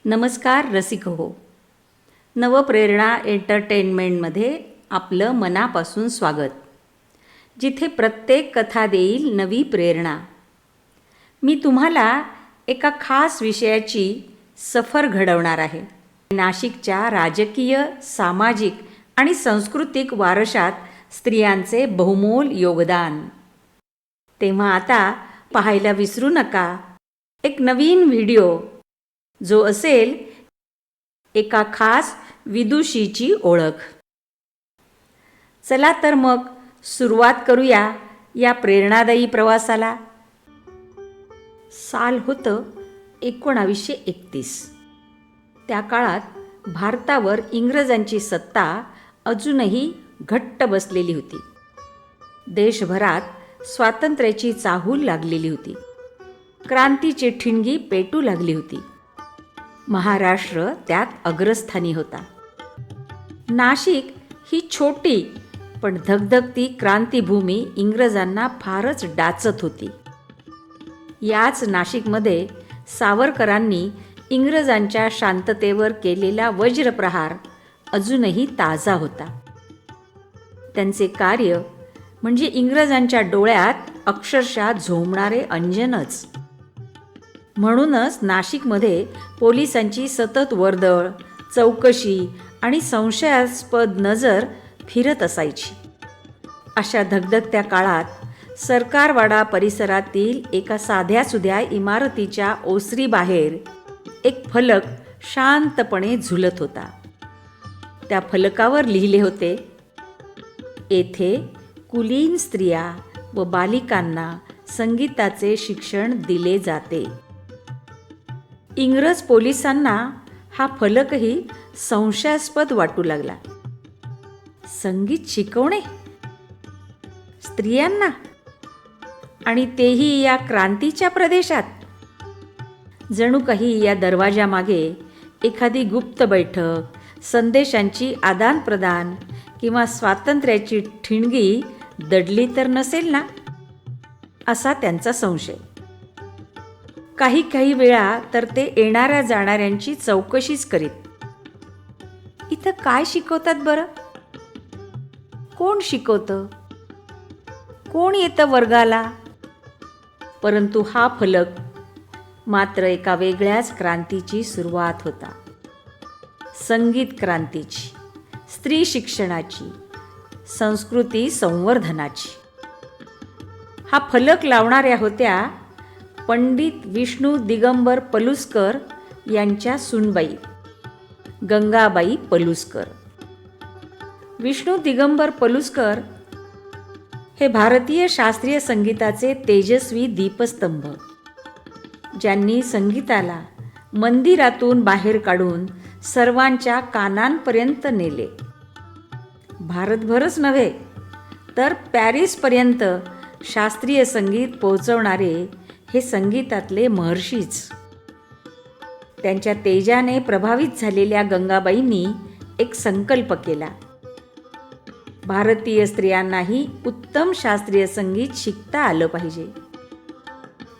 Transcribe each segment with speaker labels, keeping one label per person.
Speaker 1: नमस्कार रसिक हो. नवप्रेरणा एंटरटेनमेंटमध्ये आपलं मनापासून स्वागत, जिथे प्रत्येक कथा देईल नवी प्रेरणा. मी तुम्हाला एका खास विषयाची सफर घडवणार आहे. नाशिकच्या राजकीय, सामाजिक आणि सांस्कृतिक वारशात स्त्रियांचे बहुमोल योगदान. तेव्हा आता पाहायला विसरू नका एक नवीन व्हिडिओ, जो असेल एका खास विदुषीची ओळख. चला तर मग सुरुवात करूया या प्रेरणादायी प्रवासाला. साल होतं 1931. त्या काळात भारतावर इंग्रजांची सत्ता अजूनही घट्ट बसलेली होती. देशभरात स्वातंत्र्याची चाहूल लागलेली होती. क्रांतीची ठिणगी पेटू लागली होती. महाराष्ट्र त्यात अग्रस्थानी होता. नाशिक ही छोटी पण धगधगती क्रांतिभूमी इंग्रजांना फारच डाचत होती. याच नाशिकमध्ये सावरकरांनी इंग्रजांच्या शांततेवर केलेला वज्रप्रहार अजूनही ताजा होता. त्यांचे कार्य म्हणजे इंग्रजांच्या डोळ्यात अक्षरशः झोंबणारे अंजनच. म्हणूनच नाशिकमध्ये पोलिसांची सतत वर्दळ, चौकशी आणि संशयास्पद नजर फिरत असायची. अशा धगधगत्या काळात सरकारवाडा परिसरातील एका साध्यासुध्या इमारतीच्या ओसरीबाहेर एक फलक शांतपणे झुलत होता. त्या फलकावर लिहिले होते, येथे कुलीन स्त्रिया व बालिकांना संगीताचे शिक्षण दिले जाते. इंग्रज पोलिसांना हा फलकही संशयास्पद वाटू लागला. संगीत शिकवणे स्त्रियांना, आणि तेही या क्रांतीच्या प्रदेशात. जणू काही या दरवाजामागे एखादी गुप्त बैठक, संदेशांची आदानप्रदान किंवा स्वातंत्र्याची ठिणगी दडली तर नसेल ना, असा त्यांचा संशय. काही वेळा तर ते येणाऱ्या जाणाऱ्यांची चौकशीच करीत. इथं काय शिकवतात बरं? कोण शिकवतं? कोण येतं वर्गाला? परंतु हा फलक मात्र एका वेगळ्याच क्रांतीची सुरुवात होता. संगीत क्रांतीची, स्त्री शिक्षणाची, संस्कृती संवर्धनाची. हा फलक लावणाऱ्या होत्या पंडित विष्णू दिगंबर पलुसकर यांच्या सूनबाई गंगाबाई पलुसकर. विष्णू दिगंबर पलुसकर हे भारतीय शास्त्रीय संगीताचे तेजस्वी दीपस्तंभ, ज्यांनी संगीताला मंदिरातून बाहेर काढून सर्वांच्या कानांपर्यंत नेले. भारतभरच नव्हे तर पॅरिसपर्यंत शास्त्रीय संगीत पोहोचवणारे हे संगीतातले महर्षीच. त्यांच्या तेजाने प्रभावित झालेल्या गंगाबाईंनी एक संकल्प केला. भारतीय स्त्रियांनाही उत्तम शास्त्रीय संगीत शिकता आलं पाहिजे.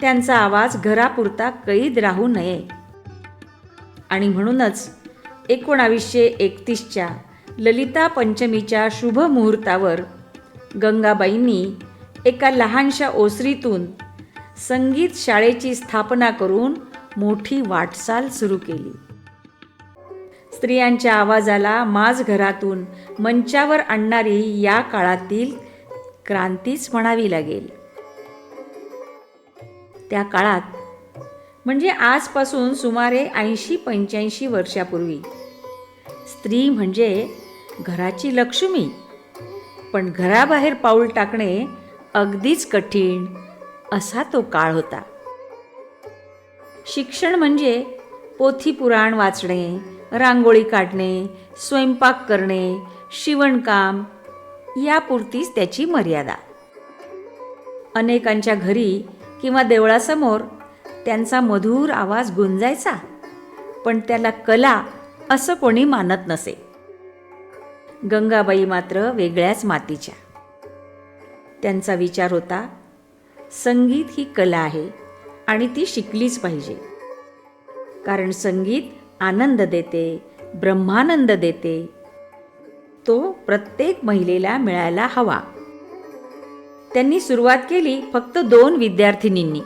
Speaker 1: त्यांचा आवाज घरापुरता कैद राहू नये. आणि म्हणूनच 1931च्या ललिता पंचमीच्या शुभ मुहूर्तावर गंगाबाईंनी एका लहानशा ओसरीतून संगीत शाळेची स्थापना करून मोठी वाटचाल सुरू केली. स्त्रियांच्या आवाजाला माज घरातून मंचावर आणणारी या काळातील क्रांतीच म्हणावी लागेल. त्या काळात म्हणजे आजपासून सुमारे 80-85 वर्षापूर्वी स्त्री म्हणजे घराची लक्ष्मी, पण घराबाहेर पाऊल टाकणे अगदीच कठीण असा तो काळ होता. शिक्षण म्हणजे पोथीपुराण वाचणे, रांगोळी काढणे, स्वयंपाक करणे, शिवणकाम यापुरतीच त्याची मर्यादा. अनेकांच्या घरी किंवा देवळासमोर त्यांचा मधुर आवाज गुंजायचा, पण त्याला कला असं कोणी मानत नसे. गंगाबाई मात्र वेगळ्याच मातीच्या. त्यांचा विचार होता, संगीत ही कला आहे आणि ती शिकलीच पाहिजे. कारण संगीत आनंद देते, ब्रह्मानंद देते, तो प्रत्येक महिलेला मिळायला हवा. त्यांनी सुरुवात केली फक्त 2 विद्यार्थिनींनी.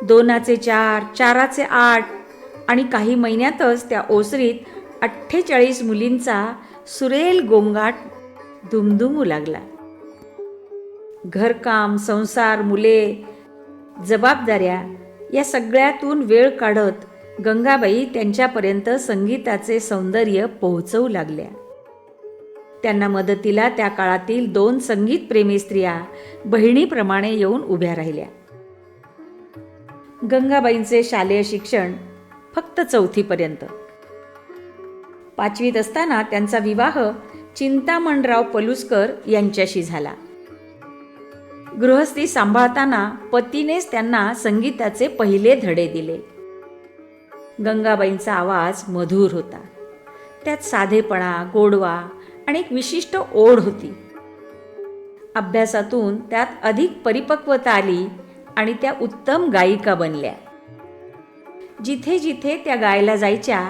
Speaker 1: 2चे 4, 4चे 8 आणि काही महिन्यातच त्या ओसरीत 48 मुलींचा सुरेल गोंगाट दुमदुमू लागला. घरकाम, संसार, मुले, जबाबदाऱ्या या सगळ्यातून वेळ काढत गंगाबाई त्यांच्यापर्यंत संगीताचे सौंदर्य पोहोचवू लागल्या. त्यांना मदतीला त्या काळातील 2 संगीतप्रेमी स्त्रिया बहिणीप्रमाणे येऊन उभ्या राहिल्या. गंगाबाईंचे शालेय शिक्षण फक्त 4थीपर्यंत. 5वीत असताना त्यांचा विवाह चिंतामणराव पलुसकर यांच्याशी झाला. गृहस्थी सांभाळताना पतीनेच त्यांना संगीताचे पहिले धडे दिले. गंगाबाईंचा आवाज मधुर होता. त्यात साधेपणा, गोडवा आणि एक विशिष्ट ओढ होती. अभ्यासातून त्यात अधिक परिपक्वता आली आणि त्या उत्तम गायिका बनल्या. जिथे जिथे त्या गायला जायच्या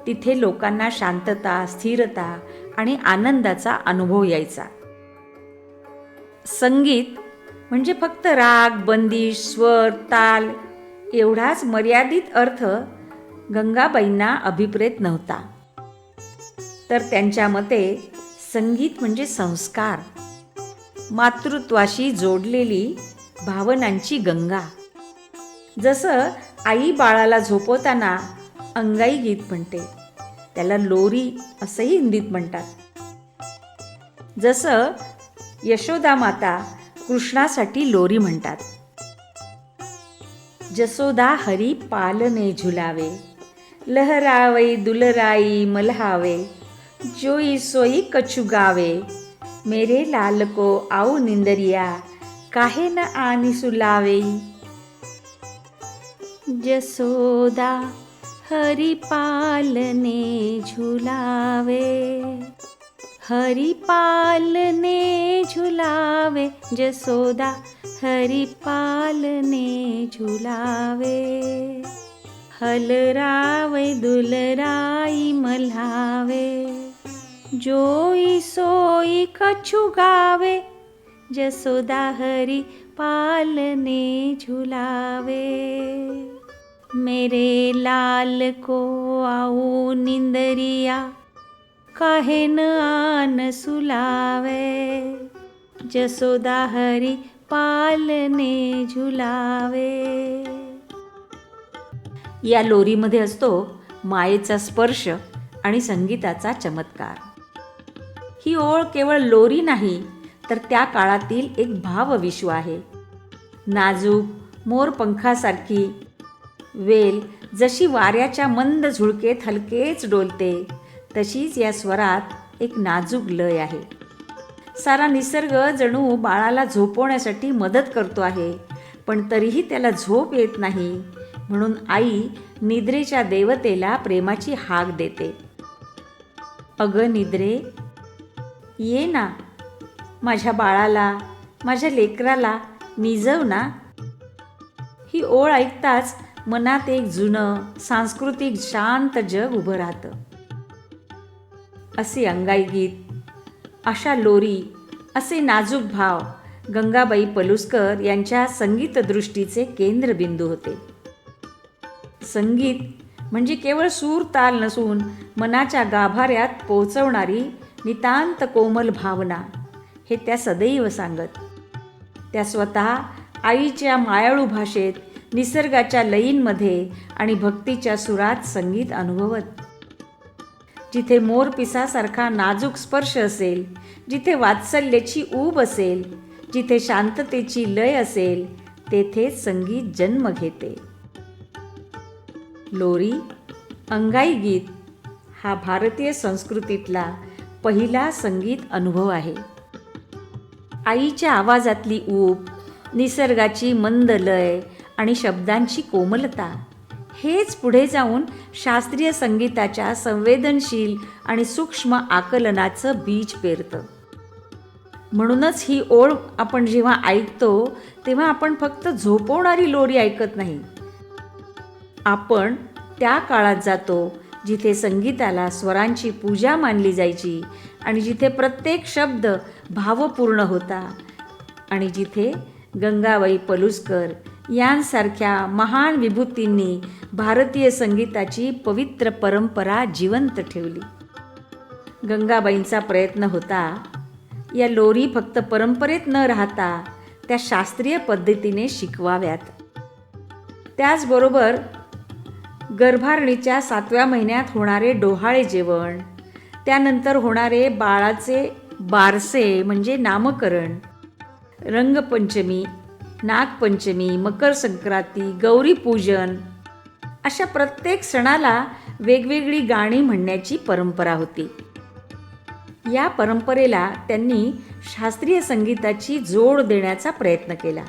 Speaker 1: तिथे लोकांना शांतता, स्थिरता आणि आनंदाचा अनुभव यायचा. संगीत म्हणजे फक्त राग, बंदिश, स्वर, ताल एवढाच मर्यादित अर्थ गंगाबाईंना अभिप्रेत नव्हता. तर त्यांच्या मते संगीत म्हणजे संस्कार, मातृत्वाशी जोडलेली भावनांची गंगा. जसं आई बाळाला झोपवताना अंगाई गीत म्हणते, त्याला लोरी असंही हिंदीत म्हणतात. जसं यशोदा माता कृष्णासाठी लोरी म्हणतात. जसोदा हरी पालने झुलावे, लहरावई दुलराई मल्हावे, जोई सोई कछु गावे, मेरे लाल को आऊ निंदरिया, काहे न आनी सुलावे. जसोदा हरी पालने झुलावे, हरी पालने झुलावे, जसोदा हरी पालने झुलावे, हलरावै दुलराई मल्हावे, जोई सोई कछु गावे, जसोदा हरी पालने झुलावे, मेरे लाल को आऊ निंदरिया, काहे न आन सुलावे, जसोदा हरी पालने झुलावे. या लोरीमध्ये असतो मायेचा स्पर्श आणि संगीताचा चमत्कार. ही ओळ केवळ लोरी नाही तर त्या काळातील एक भावविश्व आहे. नाजूक मोरपंखासारखी वेल जशी वाऱ्याच्या मंद झुळकेत हलकेच डोलते, तशीच या स्वरात एक नाजूक लय आहे. सारा निसर्ग जणू बाळाला झोपवण्यासाठी मदत करतो आहे, पण तरीही त्याला झोप येत नाही. म्हणून आई निद्रेच्या देवतेला प्रेमाची हाक देते, अगं निद्रे, ये ना, माझ्या बाळाला, माझ्या लेकराला निजव ना. ही ओळ ऐकताच मनात एक जुनं सांस्कृतिक शांत जग उभं राहतं. असे अंगाई गीत, अशा लोरी, असे नाजूक भाव गंगाबाई पलुसकर यांच्या संगीतदृष्टीचे केंद्रबिंदू होते. संगीत म्हणजे केवळ सूर ताल नसून मनाच्या गाभाऱ्यात पोचवणारी नितांत कोमल भावना, हे त्या सदैव सांगत. त्या स्वतः आईच्या मायाळू भाषेत, निसर्गाच्या लयींमध्ये आणि भक्तीच्या सुरात संगीत अनुभवत. जिथे मोरपिसासारखा नाजूक स्पर्श असेल, जिथे वात्सल्याची ऊब असेल, जिथे शांततेची लय असेल, तेथेच संगीत जन्म घेते. लोरी, अंगाई गीत हा भारतीय संस्कृतीतला पहिला संगीत अनुभव आहे. आईच्या आवाजातली ऊब, निसर्गाची मंद लय आणि शब्दांची कोमलता, हेच पुढे जाऊन शास्त्रीय संगीताच्या संवेदनशील आणि सूक्ष्म आकलनाचं बीज पेरतं. म्हणूनच ही ओळ आपण जेव्हा ऐकतो तेव्हा आपण फक्त झोपवणारी लोरी ऐकत नाही. आपण त्या काळात जातो जिथे संगीताला स्वरांची पूजा मानली जायची आणि जिथे प्रत्येक शब्द भावपूर्ण होता आणि जिथे गंगाबाई पलुसकर यांसारख्या महान विभूतींनी भारतीय संगीताची पवित्र परंपरा जिवंत ठेवली. गंगाबाईंचा प्रयत्न होता या लोरी फक्त परंपरेत न राहता त्या शास्त्रीय पद्धतीने शिकवाव्यात. त्याचबरोबर गर्भारणीच्या 7व्या महिन्यात होणारे डोहाळे जेवण, त्यानंतर होणारे बाळाचे बारसे म्हणजे नामकरण, रंगपंचमी, नागपंचमी, मकर संक्रांती, गौरीपूजन अशा प्रत्येक सणाला वेगवेगळी गाणी म्हणण्याची परंपरा होती. या परंपरेला त्यांनी शास्त्रीय संगीताची जोड देण्याचा प्रयत्न केला.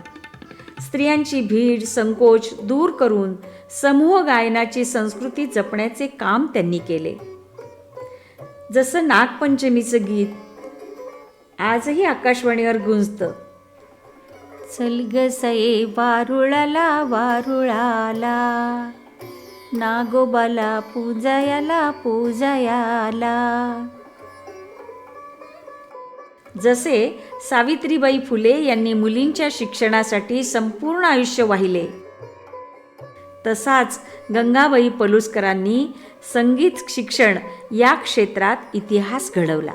Speaker 1: स्त्रियांची भीड, संकोच दूर करून समूह गायनाची संस्कृती जपण्याचे काम त्यांनी केले. जसं नागपंचमीचं गीत आजही आकाशवाणीवर गुंजतं. चल ग सये वारुळाला वारुळाला, नागोबाला पूजायाला पूजायाला. जसे सावित्रीबाई फुले यांनी मुलींच्या शिक्षणासाठी संपूर्ण आयुष्य वाहिले, तसाच गंगाबाई पलुसकरांनी संगीत शिक्षण या क्षेत्रात इतिहास घडवला.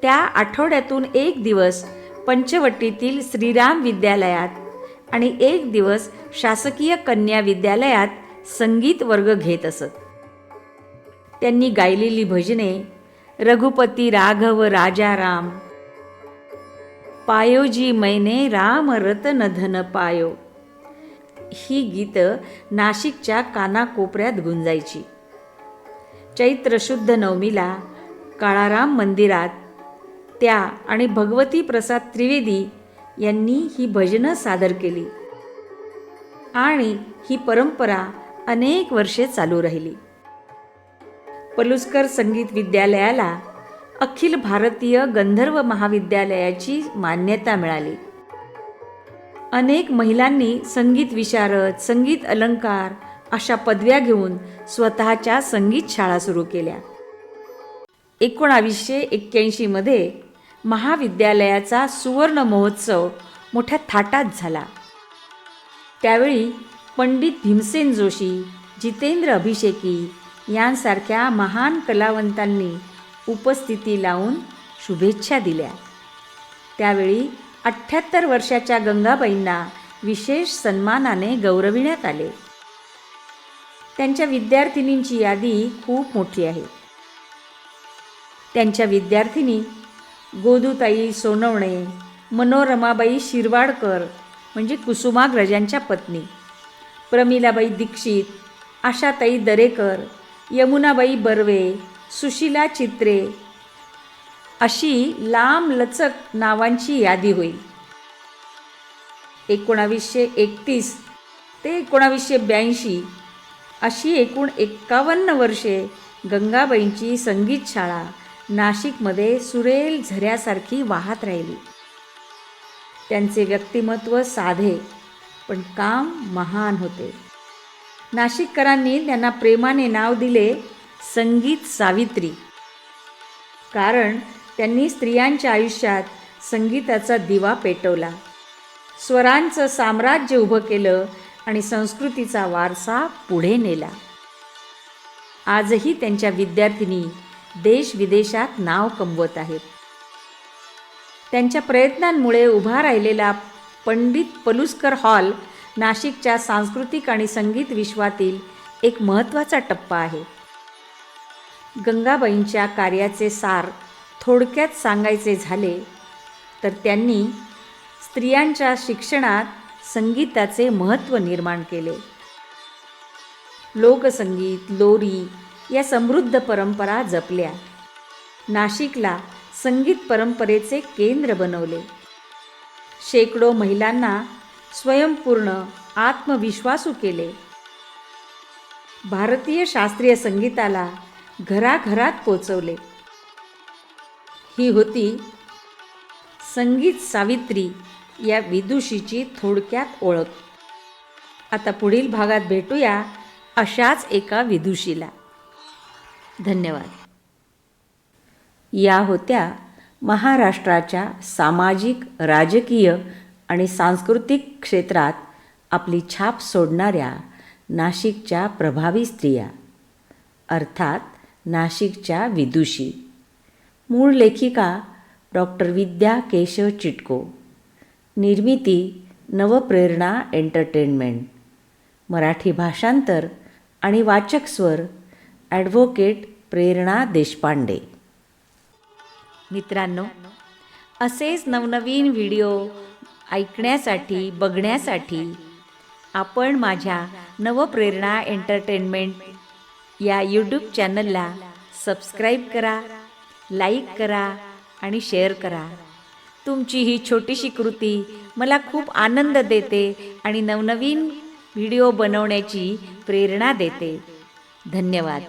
Speaker 1: त्या आठवड्यातून एक दिवस पंचवटीतील श्रीराम विद्यालयात आणि एक दिवस शासकीय कन्या विद्यालयात संगीत वर्ग घेत असत. त्यांनी गायलेली भजने रघुपती राघव राजा राम, पायो जी मैने राम रतन धन पायो, ही गीतं नाशिकच्या कानाकोपऱ्यात गुंजायची. चैत्र शुद्ध नवमीला काळाराम मंदिरात त्या आणि भगवती प्रसाद त्रिवेदी यांनी ही भजनं सादर केली आणि ही परंपरा अनेक वर्षे चालू राहिली. पलुसकर संगीत विद्यालयाला अखिल भारतीय गंधर्व महाविद्यालयाची मान्यता मिळाली. अनेक महिलांनी संगीत विशारद, संगीत अलंकार अशा पदव्या घेऊन स्वतःच्या संगीत शाळा सुरू केल्या. 1981 मध्ये महाविद्यालयाचा सुवर्ण महोत्सव मोठ्या थाटात झाला. त्यावेळी पंडित भीमसेन जोशी, जितेंद्र अभिषेकी यांसारख्या महान कलावंतांनी उपस्थिती लावून शुभेच्छा दिल्या. त्यावेळी 78 वर्षाच्या गंगाबाईंना विशेष सन्मानाने गौरविण्यात आले. त्यांच्या विद्यार्थिनींची यादी खूप मोठी आहे. त्यांच्या विद्यार्थिनी गोदूताई सोनवणे, मनोरमाबाई शिरवाडकर म्हणजे कुसुमाग्रजांच्या पत्नी, प्रमिलाबाई दीक्षित, आशाताई दरेकर, यमुनाबाई बर्वे, सुशीला चित्रे अशी लांबलचक नावांची यादी होईल. 1931 ते 1982 अशी एकूण 51 वर्षे गंगाबाईंची संगीत शाळा नाशिकमध्ये सुरेल झऱ्यासारखी वाहत राहिली. त्यांचे व्यक्तिमत्व साधे पण काम महान होते. नाशिककरांनी त्यांना प्रेमाने नाव दिले संगीत सावित्री, कारण त्यांनी स्त्रियांच्या आयुष्यात संगीताचा दिवा पेटवला, स्वरांचं साम्राज्य उभं केलं आणि संस्कृतीचा वारसा पुढे नेला. आजही त्यांच्या विद्यार्थिनी देशविदेशात नाव कमवत आहेत. त्यांच्या प्रयत्नांमुळे उभा राहिलेला पंडित पलुसकर हॉल नाशिकच्या सांस्कृतिक आणि संगीत विश्वातील एक महत्त्वाचा टप्पा आहे. गंगाबाईंच्या कार्याचे सार थोडक्यात सांगायचे झाले तर त्यांनी स्त्रियांच्या शिक्षणात संगीताचे महत्त्व निर्माण केले. लोकसंगीत, लोरी या समृद्ध परंपरा जपल्या. नाशिकला संगीत परंपरेचे केंद्र बनवले. शेकडो महिलांना स्वयंपूर्ण, आत्मविश्वासू केले. भारतीय शास्त्रीय संगीताला घराघरात पोचवले. ही होती संगीत सावित्री या विदुषीची थोडक्यात ओळख. आता पुढील भागात भेटूया अशाच एका विदुषीला. धन्यवाद. या होत्या महाराष्ट्राच्या सामाजिक, राजकीय आणि सांस्कृतिक क्षेत्रात आपली छाप सोडणाऱ्या नाशिकच्या प्रभावी स्त्रिया, अर्थात नाशिकच्या विदुषी. मूळ लेखिका डॉक्टर विद्या केशव चिटको. निर्मिती नवप्रेरणा एंटरटेनमेंट. मराठी भाषांतर आणि वाचक स्वर ॲडव्होकेट प्रेरणा देशपांडे. मित्रांनो, असेच नवनवीन व्हिडिओ ऐकण्यासाठी, बघण्यासाठी आपण माझ्या नवप्रेरणा एंटरटेनमेंट या यूट्यूब चॅनलला सबस्क्राईब करा, लाईक करा आणि शेअर करा. तुमची ही छोटीशी कृती मला खूप आनंद देते आणि नवनवीन व्हिडिओ बनवण्याची प्रेरणा देते. धन्यवाद.